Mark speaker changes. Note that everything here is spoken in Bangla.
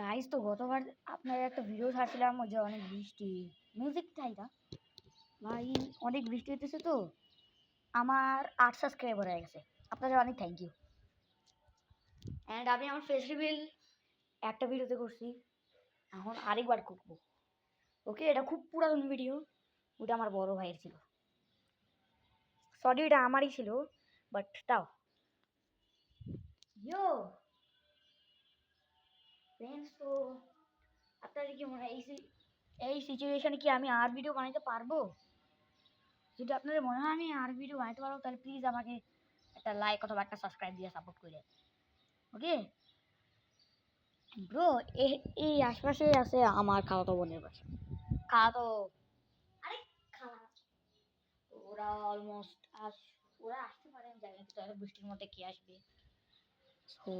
Speaker 1: গাইস, তো গতবার আপনার একটা ভিডিও ছাড়ছিলাম ওই যে অনেক বৃষ্টি মিউজিক চাই না ভাই, অনেক বৃষ্টি হতেছে তো আমার 8 সাবস্ক্রাইবার হয়ে গেছে। আপনাদের অনেক থ্যাংক ইউ। অ্যান্ড আমি আমার ফেস রিভিল একটা ভিডিওতে করছি, এখন আরেকবার করবো। ওকে, এটা খুব পুরাতন ভিডিও, ওটা আমার বড় ভাইয়ের ছিল। সরি, এটা আমারই ছিল, বাট তাও ইয়ো ফ্রেন্ডস। তো আপনাদের কি মনে হয় এই সিচুয়েশনে কি আমি আর ভিডিও বানাইতে পারবো? যদি আপনাদের মনে হয় আমি আর ভিডিও বানাইতে পারবো, তাহলে প্লিজ আমাকে একটা লাইক অথবা একটা সাবস্ক্রাইব দিয়ে সাপোর্ট করে। ওকে ব্রো, এই আশপাশে আছে আমার খালাতো বোনের বাসা। খালাতো, আরে খালা, ওরা অলমোস্ট ওরা আসতে পারে, আমি জানি না, কিন্তু বৃষ্টির মধ্যে কে আসবে। তো